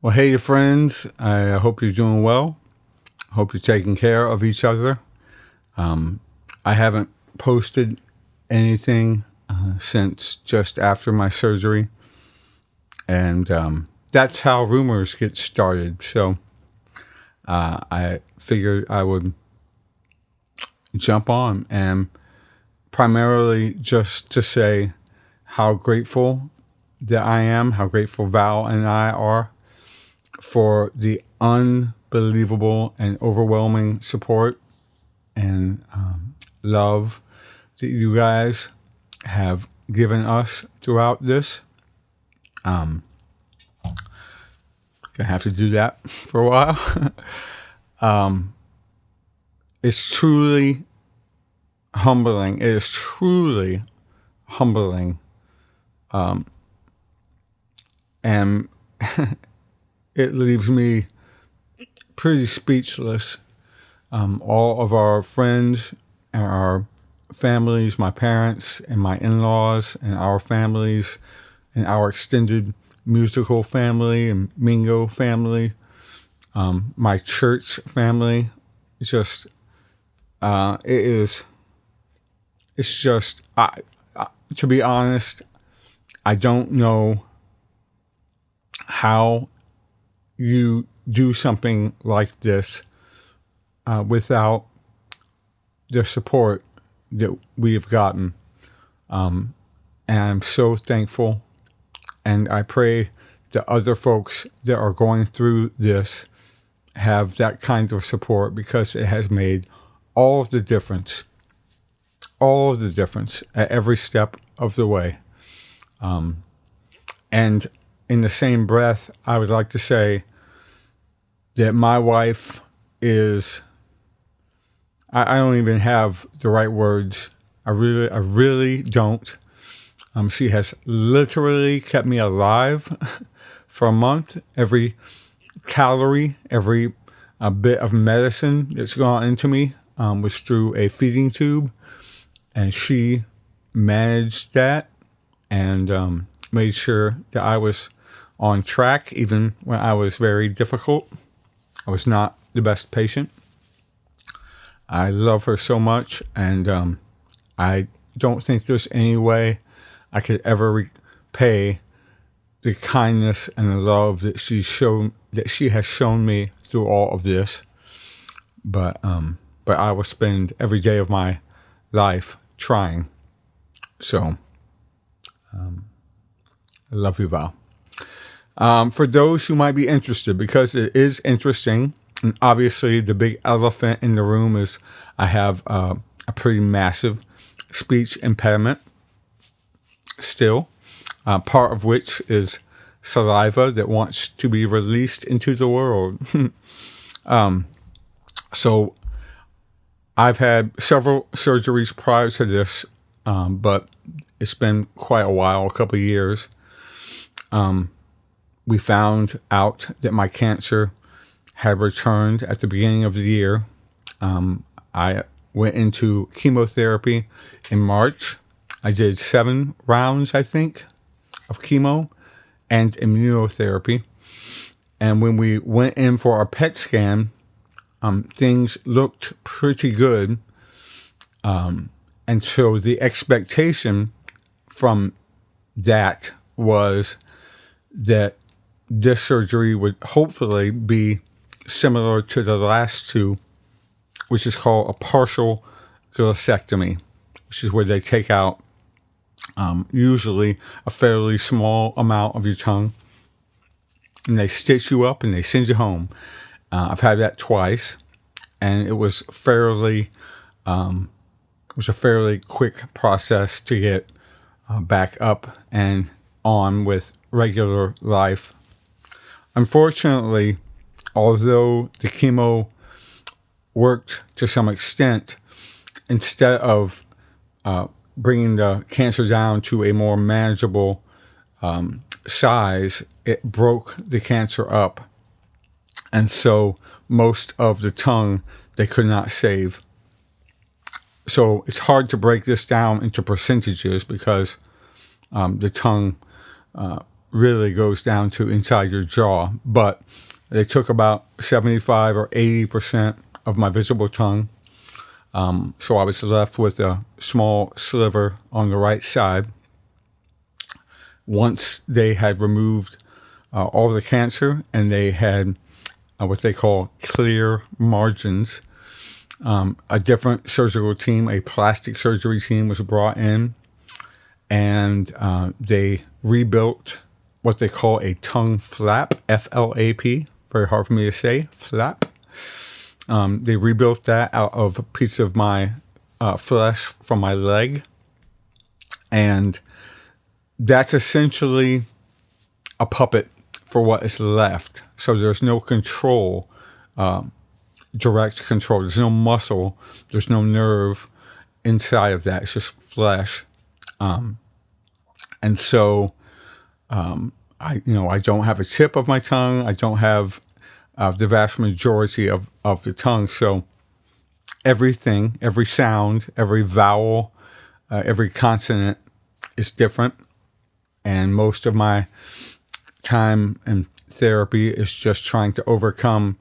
Well, hey, friends. I hope you're doing well. Hope you're taking care of each other. I haven't posted anything since just after my surgery, and that's how rumors get started. So I figured I would jump on and primarily just to say how grateful that I am, how grateful Val and I are for the unbelievable and overwhelming support and love that you guys have given us throughout this. Gonna have to do that for a while. It's truly humbling. It is truly humbling. And it leaves me pretty speechless. All of our friends and our families, my parents and my in-laws and our families and our extended musical family and Mingo family, my church family, just, it's just, to be honest, I don't know how you do something like this without the support that we have gotten. And I'm so thankful. And I pray that other folks that are going through this have that kind of support, because it has made all of the difference at every step of the way. And in the same breath, I would like to say that my wife is, I don't even have the right words. I really don't. She has literally kept me alive for a month. Every calorie, every bit of medicine that's gone into me was through a feeding tube. And she managed that and made sure that I was on track, even when I was very difficult. I was not the best patient. I love her so much, and I don't think there's any way I could ever repay the kindness and the love that she has shown me through all of this. But I will spend every day of my life trying. So, I love you, Val. For those who might be interested, because it is interesting, and obviously the big elephant in the room is I have a pretty massive speech impediment still, part of which is saliva that wants to be released into the world. So I've had several surgeries prior to this, but it's been quite a while, a couple of years. We found out that my cancer had returned at the beginning of the year. I went into chemotherapy in March. I did 7 rounds, I think, of chemo and immunotherapy. And when we went in for our PET scan, things looked pretty good. And so the expectation from that was that this surgery would hopefully be similar to the last 2, which is called a partial glossectomy, which is where they take out usually a fairly small amount of your tongue, and they stitch you up and they send you home. I've had that twice, and it was a fairly quick process to get back up and on with regular life. Unfortunately, although the chemo worked to some extent, instead of bringing the cancer down to a more manageable size, it broke the cancer up. And so most of the tongue they could not save. So it's hard to break this down into percentages, because the tongue really goes down to inside your jaw. But they took about 75 or 80% of my visible tongue. So I was left with a small sliver on the right side. Once they had removed all the cancer and they had what they call clear margins, a different surgical team, a plastic surgery team, was brought in, and they rebuilt what they call a tongue flap, F-L-A-P, very hard for me to say, flap. They rebuilt that out of a piece of my flesh from my leg, and that's essentially a puppet for what is left. So there's no control, direct control. There's no muscle. There's no nerve inside of that. It's just flesh. And so I don't have a tip of my tongue. I don't have the vast majority of the tongue. So everything, every sound, every vowel, every consonant is different. And most of my time in therapy is just trying to overcome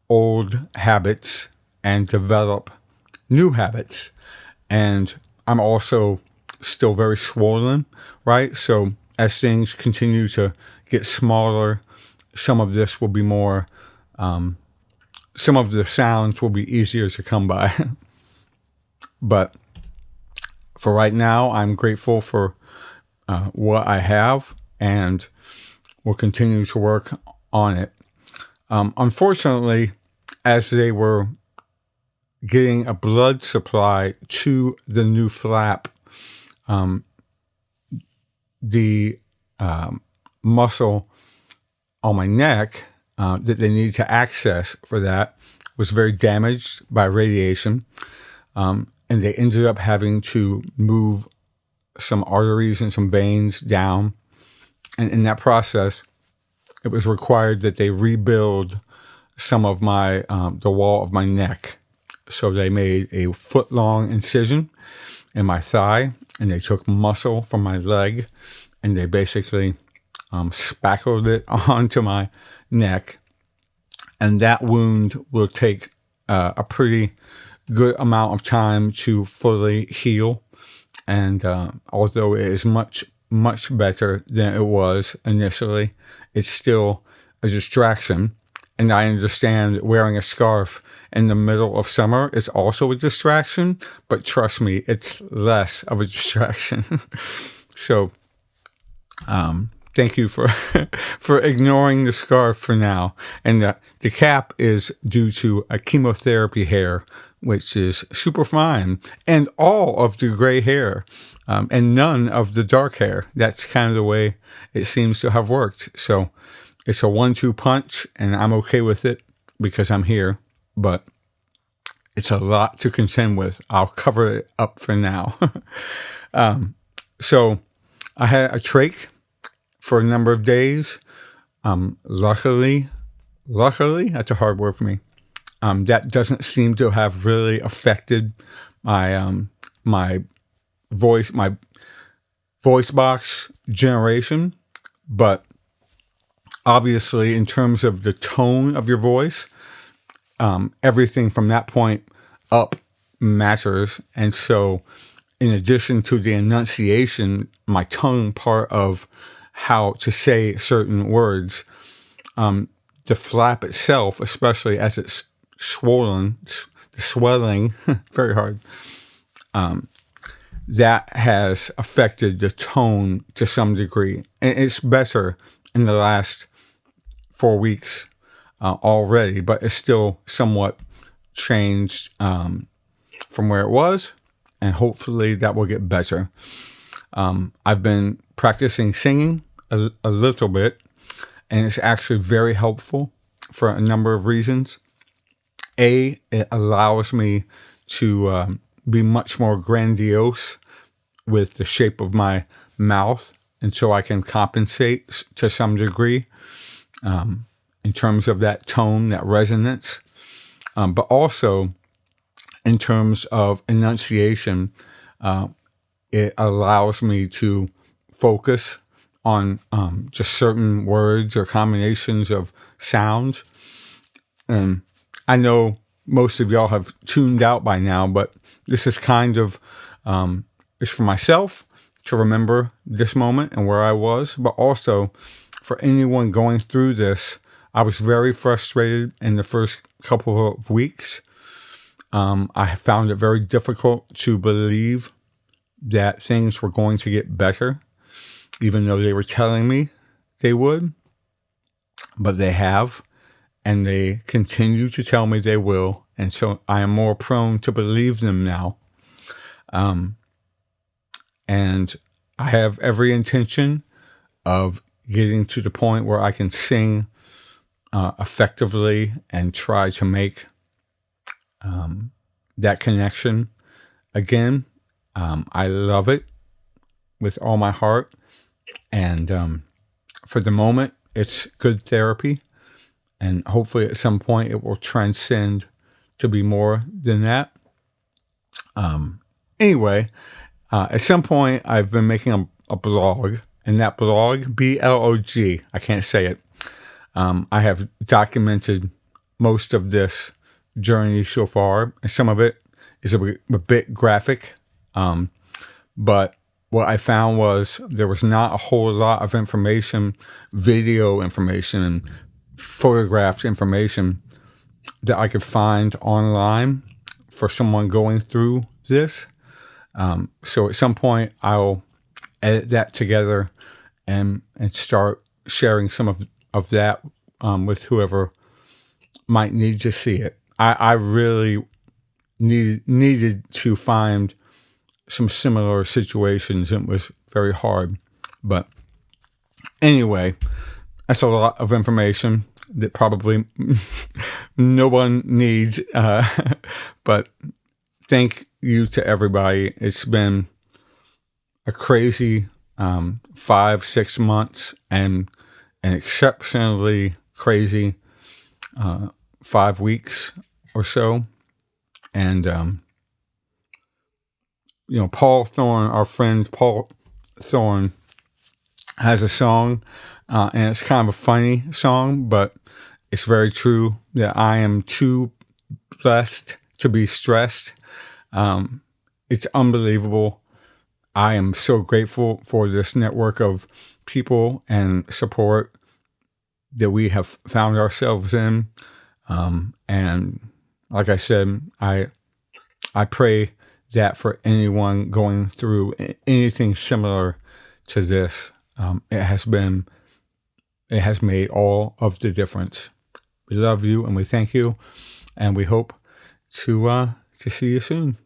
old habits and develop new habits. And I'm also still very swollen, right? So as things continue to get smaller, some of this will be more, some of the sounds will be easier to come by. But for right now, I'm grateful for what I have, and will continue to work on it. Unfortunately, as they were getting a blood supply to the new flap, the muscle on my neck that they needed to access for that was very damaged by radiation, and they ended up having to move some arteries and some veins down. And in that process, it was required that they rebuild some of my the wall of my neck. So they made a foot-long incision in my thigh, and they took muscle from my leg, and they basically spackled it onto my neck. And that wound will take a pretty good amount of time to fully heal. And although it is much better than it was initially, it's still a distraction. And I understand that wearing a scarf in the middle of summer is also a distraction, but trust me, it's less of a distraction. So thank you for for ignoring the scarf for now. And the cap is due to a chemotherapy hair, which is super fine, and all of the gray hair, and none of the dark hair. That's kind of the way it seems to have worked. So it's a 1-2 punch, and I'm okay with it because I'm here, but it's a lot to contend with. I'll cover it up for now. So I had a trach for a number of days. Luckily, that's a hard word for me. That doesn't seem to have really affected my my voice box generation, but obviously in terms of the tone of your voice, everything from that point up matters. And so in addition to the enunciation, my tongue part of how to say certain words, the flap itself, especially as it's swollen, the swelling, very hard, that has affected the tone to some degree. And it's better in the last 4 weeks already, but it's still somewhat changed from where it was, and hopefully that will get better. I've been practicing singing a little bit, and it's actually very helpful for a number of reasons. It allows me to be much more grandiose with the shape of my mouth, and so I can compensate to some degree in terms of that tone, that resonance, but also in terms of enunciation. It allows me to focus on just certain words or combinations of sounds. And I know most of y'all have tuned out by now, but this is kind of it's for myself to remember this moment and where I was, but also for anyone going through this. I was very frustrated in the first couple of weeks. I found it very difficult to believe that things were going to get better, even though they were telling me they would, but they have, and they continue to tell me they will. And so I am more prone to believe them now. And I have every intention of getting to the point where I can sing effectively and try to make that connection again. I love it with all my heart. And for the moment, it's good therapy. And hopefully at some point it will transcend to be more than that. Anyway, at some point I've been making a blog, and that blog, B-L-O-G, I can't say it. I have documented most of this journey so far, and some of it is a bit graphic. But what I found was there was not a whole lot of information, video information, and photographed information that I could find online for someone going through this. So at some point I'll edit that together and start sharing some of that with whoever might need to see it. I really needed to find some similar situations. It was very hard. But anyway, that's a lot of information that probably no one needs. But thank you to everybody. It's been a crazy 5-6 months and an exceptionally crazy 5 weeks or so. And, Paul Thorne, our friend Paul Thorne, has a song, and it's kind of a funny song, but it's very true that I am too blessed to be stressed. It's unbelievable. I am so grateful for this network of people and support that we have found ourselves in. And like I said, I pray that for anyone going through anything similar to this, it has made all of the difference. We love you and we thank you, and we hope to see you soon.